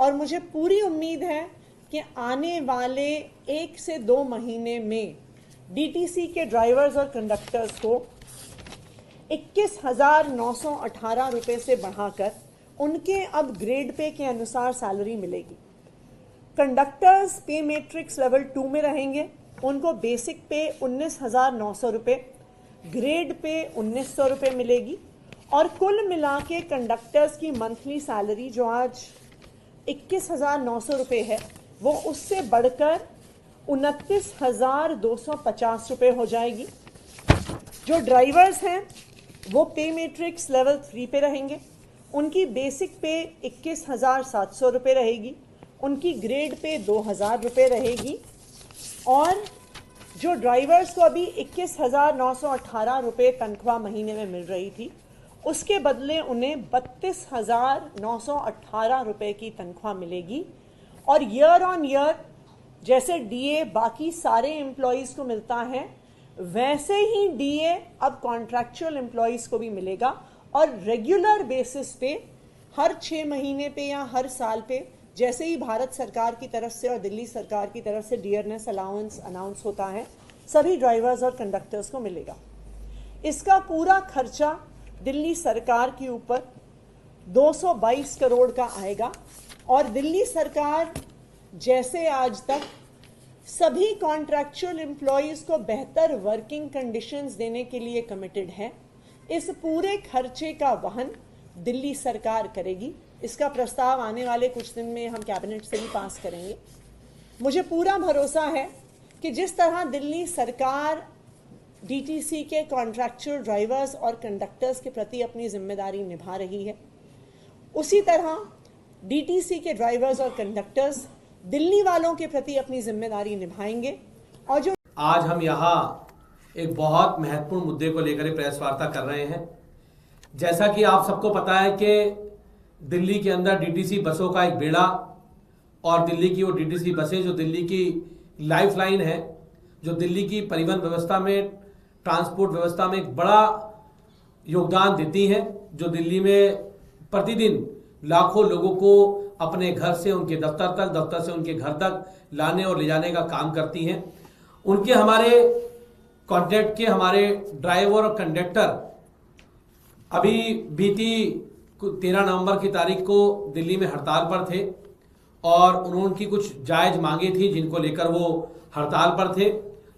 और मुझे पूरी उम्मीद है कि आने वाले 1 से 2 महीने में डीटीसी के ड्राइवर्स और कंडक्टर्स को 21,918 रुपये से बढ़ाकर उनके अब ग्रेड पे के अनुसार सैलरी मिलेगी। कंडक्टर्स पे मैट्रिक्स लेवल 2 में रहेंगे, उनको बेसिक पे 19,900 रुपये, ग्रेड पे 1,900 रुपये मिलेगी और कुल मिला के कंडक्टर्स की मंथली सैलरी जो आज 21,900 रुपये है वो उससे बढ़कर 29,250 रुपये हो जाएगी। जो ड्राइवर्स हैं वो पे मैट्रिक्स लेवल 3 पे रहेंगे, उनकी बेसिक पे 21,700 रुपये रहेगी, उनकी ग्रेड पे 2,000 रुपये रहेगी और जो ड्राइवर्स को अभी 21,918 रुपये तनख्वाह महीने में मिल रही थी उसके बदले उन्हें 32,918 रुपये की तनख्वाह मिलेगी। और ईयर ऑन ईयर जैसे डीए बाकी सारे एम्प्लॉयज़ को मिलता है वैसे ही डीए अब कॉन्ट्रैक्चुअल एम्प्लॉयज़ को भी मिलेगा और रेगुलर बेसिस पे हर 6 महीने पे या हर साल पे जैसे ही भारत सरकार की तरफ से और दिल्ली सरकार की तरफ से डियरनेस अलाउंस अनाउंस होता है सभी ड्राइवर्स और कंडक्टर्स को मिलेगा। इसका पूरा खर्चा दिल्ली सरकार के ऊपर 222 करोड़ का आएगा और दिल्ली सरकार जैसे आज तक सभी कॉन्ट्रैक्चुअल एम्प्लॉयज़ को बेहतर वर्किंग कंडीशंस देने के लिए कमिटेड है, इस पूरे खर्चे का वहन दिल्ली सरकार करेगी। इसका प्रस्ताव आने वाले कुछ दिन में हम कैबिनेट से भी पास करेंगे। मुझे पूरा भरोसा है कि जिस तरह दिल्ली सरकार डीटीसी के कॉन्ट्रैक्चुअल ड्राइवर्स और कंडक्टर्स के प्रति अपनी जिम्मेदारी निभा रही है, उसी तरह डीटीसी के ड्राइवर्स और कंडक्टर्स दिल्ली वालों के प्रति अपनी जिम्मेदारी निभाएंगे। और जो आज हम यहाँ एक बहुत महत्वपूर्ण मुद्दे को लेकर प्रेस वार्ता कर रहे हैं। जैसा कि आप सबको पता है कि दिल्ली के अंदर डीटीसी बसों का एक बेड़ा और दिल्ली की वो डीटीसी बसें जो दिल्ली की लाइफलाइन है, जो दिल्ली की परिवहन व्यवस्था में, ट्रांसपोर्ट व्यवस्था में एक बड़ा योगदान देती हैं, जो दिल्ली में प्रतिदिन लाखों लोगों को अपने घर से उनके दफ्तर तक, दफ्तर से उनके घर तक लाने और ले जाने का काम करती हैं। उनके हमारे कॉन्ट्रैक्ट के हमारे ड्राइवर और कंडक्टर अभी बीती 13 नवंबर की तारीख को दिल्ली में हड़ताल पर थे और उनकी कुछ जायज़ मांगे थी जिनको लेकर वो हड़ताल पर थे,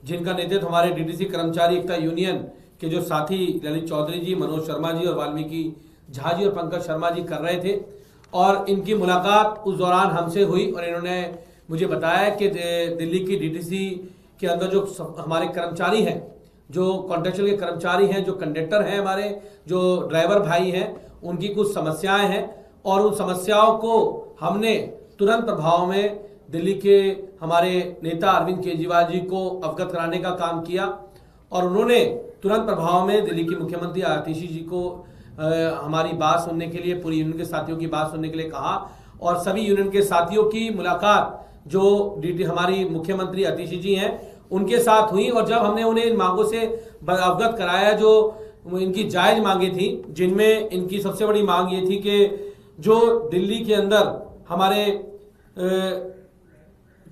जिनका नेतृत्व हमारे डीटीसी कर्मचारी एकता यूनियन के जो साथी ललित चौधरी जी, मनोज शर्मा जी और वाल्मीकि झा जी और पंकज शर्मा जी कर रहे थे। और इनकी मुलाकात उस दौरान हमसे हुई और इन्होंने मुझे बताया कि दिल्ली की डीटीसी के अंदर जो हमारे कर्मचारी हैं, जो कॉन्ट्रैक्चुअल के कर्मचारी हैं, जो कंडक्टर हैं, हमारे जो ड्राइवर भाई हैं, उनकी कुछ समस्याएं हैं और उन समस्याओं को हमने तुरंत प्रभाव में दिल्ली के हमारे नेता अरविंद केजरीवाल जी को अवगत कराने का काम किया और उन्होंने तुरंत प्रभाव में दिल्ली की मुख्यमंत्री आतिशी जी को हमारी बात सुनने के लिए, पूरी यूनियन के साथियों की बात सुनने के लिए कहा और सभी यूनियन के साथियों की मुलाकात जो हमारी मुख्यमंत्री आतिशी जी हैं उनके साथ हुई और जब हमने उन्हें इन मांगों से अवगत कराया जो इनकी जायज मांगे थी, जिनमें इनकी सबसे बड़ी मांग ये थी कि जो दिल्ली के अंदर हमारे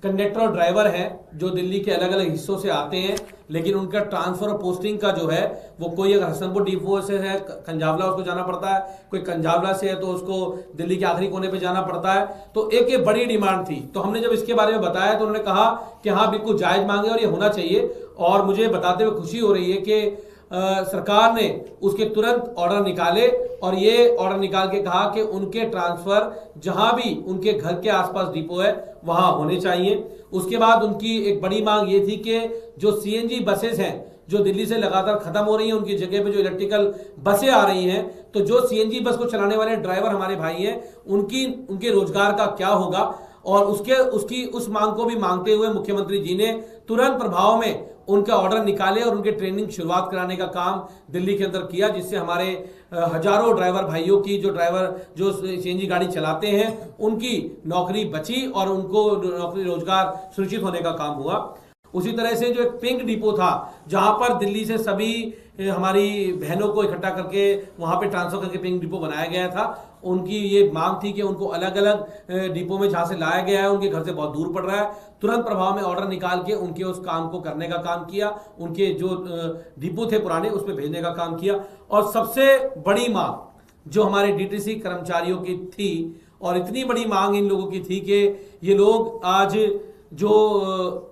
कंडक्टर और ड्राइवर हैं जो दिल्ली के अलग अलग हिस्सों से आते हैं, लेकिन उनका ट्रांसफर और पोस्टिंग का जो है वो कोई अगर हसनपुर डिपो से है कंजावला उसको जाना पड़ता है, कोई कंजावला से है तो उसको दिल्ली के आखिरी कोने पे जाना पड़ता है। तो एक बड़ी डिमांड थी। तो हमने जब इसके बारे में बताया तो उन्होंने कहा कि हाँ बिल्कुल जायज मांगे और ये होना चाहिए। और मुझे बताते हुए खुशी हो रही है कि सरकार ने उसके तुरंत ऑर्डर निकाले और ये ऑर्डर निकाल के कहा कि उनके ट्रांसफर जहां भी उनके घर के आसपास डिपो है वहां होने चाहिए। उसके बाद उनकी एक बड़ी मांग ये थी कि जो सीएनजी बसेस हैं जो दिल्ली से लगातार खत्म हो रही हैं, उनकी जगह पे जो इलेक्ट्रिकल बसें आ रही हैं, तो जो सीएनजी बस को चलाने वाले ड्राइवर हमारे भाई हैं उनके रोजगार का क्या होगा। और उस मांग को भी मांगते हुए मुख्यमंत्री जी ने तुरंत प्रभाव में उनका ऑर्डर निकाले और उनके ट्रेनिंग शुरुआत कराने का काम दिल्ली के अंदर किया, जिससे हमारे हजारों ड्राइवर भाइयों की जो सीएनजी गाड़ी चलाते हैं उनकी नौकरी बची और उनको नौकरी रोजगार सुनिश्चित होने का काम हुआ। उसी तरह से जो एक पिंक डिपो था, जहां पर दिल्ली से सभी हमारी बहनों को इकट्ठा करके वहां पे ट्रांसफर करके पिंक डिपो बनाया गया था, उनकी ये मांग थी कि उनको अलग अलग डिपो में जहां से लाया गया है, उनके घर से बहुत दूर पड़ रहा है, तुरंत प्रभाव में ऑर्डर निकाल के उनके उस काम को करने का काम किया, उनके जो डिपो थे पुराने उसमें भेजने का काम किया। और सबसे बड़ी मांग जो हमारे डीटीसी कर्मचारियों की थी, और इतनी बड़ी मांग इन लोगों की थी कि ये लोग आज जो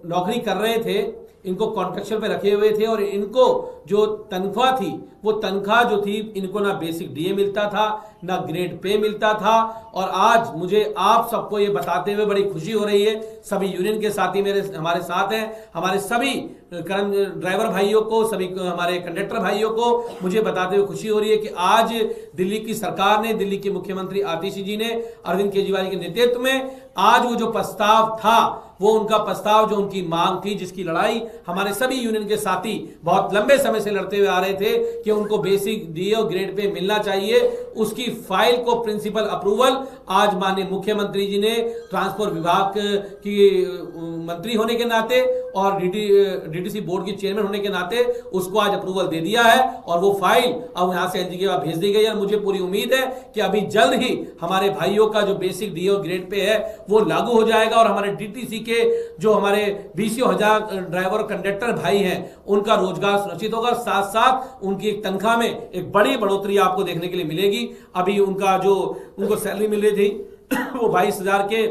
नौकरी कर रहे थे, इनको कॉन्ट्रैक्चुअल पे रखे हुए थे, और इनको जो तनख्वाह थी वो तनख्वाह जो थी, इनको ना बेसिक डीए मिलता था, ना ग्रेड पे मिलता था। और आज मुझे आप सबको ये बताते हुए बड़ी खुशी हो रही है, सभी यूनियन के साथी हमारे साथ हैं, हमारे सभी ड्राइवर भाइयों को, सभी हमारे कंडक्टर भाइयों को मुझे बताते हुए खुशी हो रही है कि आज दिल्ली की सरकार ने, दिल्ली के मुख्यमंत्री आतिशी जी ने, अरविंद केजरीवाल के नेतृत्व में आज वो जो प्रस्ताव था, वो उनका प्रस्ताव जो उनकी मांग थी, जिसकी लड़ाई हमारे सभी यूनियन के साथी बहुत लंबे समय से लड़ते हुए आ रहे थे कि उनको बेसिक डीए और ग्रेड पे मिलना चाहिए, उसकी फाइल को प्रिंसिपल अप्रूवल आज माननीय मुख्यमंत्री जी ने ट्रांसपोर्ट विभाग की मंत्री होने के नाते और डीटीसी बोर्ड की चेयरमैन होने के नाते उसको आज अप्रूवल दे दिया है, और वो फाइल अब यहां से एलजी के पास भेज दी गई है। मुझे पूरी उम्मीद है कि अभी जल्द ही हमारे भाइयों का जो बेसिक डीए और ग्रेड पे है वो लागू हो जाएगा, और हमारे डीटीसी के जो हमारे 20,000 ड्राइवर और कंडक्टर भाई हैं उनका रोजगार सुरक्षित होगा, साथ साथ उनकी एक तनख्वाह में एक बड़ी बढ़ोतरी आपको देखने के लिए मिलेगी। अभी उनका जो उनको सैलरी मिल रही थी वो 22,000 के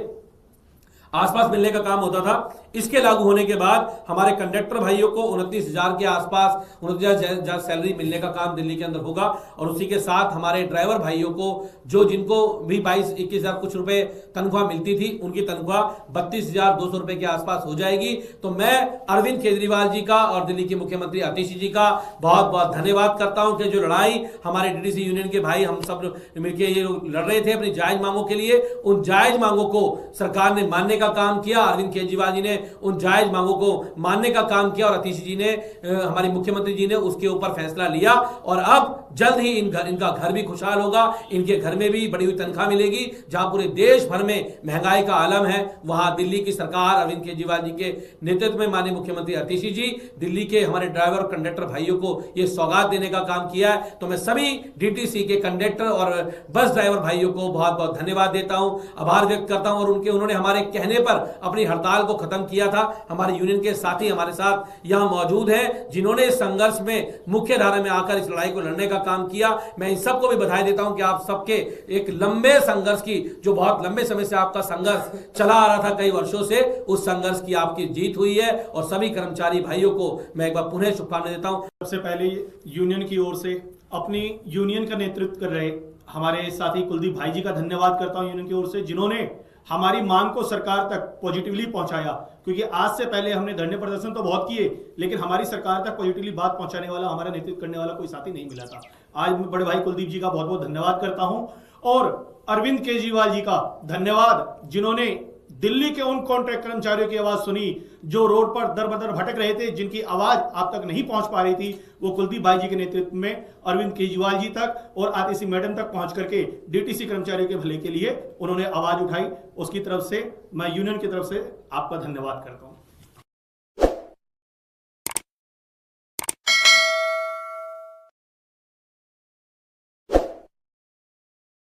आसपास मिलने का काम होता था, इसके लागू होने के बाद हमारे कंडक्टर भाइयों को 29,000 के आसपास 29,000 सैलरी मिलने का काम दिल्ली के अंदर होगा, और उसी के साथ हमारे ड्राइवर भाइयों को जो जिनको भी 22-21,000 कुछ रुपए तनख्वाह मिलती थी, उनकी तनख्वाह 32,200 रुपए के आसपास हो जाएगी। तो मैं अरविंद केजरीवाल जी का और दिल्ली के मुख्यमंत्री आतिशी जी का बहुत बहुत धन्यवाद करता हूं कि जो लड़ाई हमारे डीटीसी यूनियन के भाई हम सब मिलकर ये लोग लड़ रहे थे अपनी जायज मांगों के लिए, उन जायज मांगों को सरकार ने मानने का काम किया, अरविंद केजरीवाल जी ने उन जायज मांगों को मानने का काम किया, और आतिशी जी ने, हमारे मुख्यमंत्री जी ने उसके ऊपर फैसला लिया, और अब जल्द ही इनका घर भी खुशहाल होगा, इनके घर में भी बड़ी हुई तनख्वाह मिलेगी। जहां पूरे देश भर में महंगाई का आलम है, वहां दिल्ली की सरकार अरविंद केजरीवाल जी के नेतृत्व में माननीय मुख्यमंत्री आतिशी जी दिल्ली के हमारे ड्राइवर और कंडक्टर भाइयों को यह सौगात देने का काम किया है। तो मैं सभी डीटीसी के कंडक्टर और बस ड्राइवर भाइयों को बहुत बहुत धन्यवाद देता हूं, आभार व्यक्त करता हूं, और उन्होंने हमारे कहने पर अपनी हड़ताल को खत्म किया था। हमारे यूनियन के साथी हमारे साथ यहां मौजूद हैं, जिन्होंने इस संघर्ष में मुख्य धारा में आकर इस लड़ाई को लड़ने का काम किया। मैं इन सबको भी बधाई देता हूं कि आप सबके एक लंबे संघर्ष की, जो बहुत लंबे समय से आपका संघर्ष चला आ रहा था कई वर्षों से, उस संघर्ष की आपकी जीत हुई है, और सभी कर्मचारी भाइयों को मैं एक बार पुनः शुभकामनाएं देता हूं। सबसे पहले यूनियन की ओर से अपनी यूनियन का नेतृत्व कर रहे हमारे साथी कुलदीप भाई जी का धन्यवाद करता हूं यूनियन की ओर से, जिन्होंने हमारी मांग को सरकार तक पॉजिटिवली पहुंचाया। क्योंकि आज से पहले हमने धरने प्रदर्शन तो बहुत किए, लेकिन हमारी सरकार तक पॉजिटिवली बात पहुंचाने वाला, हमारा नेतृत्व करने वाला कोई साथी नहीं मिला था। आज मैं बड़े भाई कुलदीप जी का बहुत बहुत धन्यवाद करता हूं, और अरविंद केजरीवाल जी का धन्यवाद, जिन्होंने दिल्ली के उन कॉन्ट्रैक्ट कर्मचारियों की आवाज सुनी जो रोड पर दर बदर भटक रहे थे, जिनकी आवाज आप तक नहीं पहुंच पा रही थी, वो कुलदीप भाई जी के नेतृत्व में अरविंद केजरीवाल जी तक और आतिशी मैडम तक पहुंच करके डीटीसी कर्मचारियों के भले के लिए उन्होंने आवाज उठाई। उसकी तरफ से मैं यूनियन की तरफ से आपका धन्यवाद करता हूं।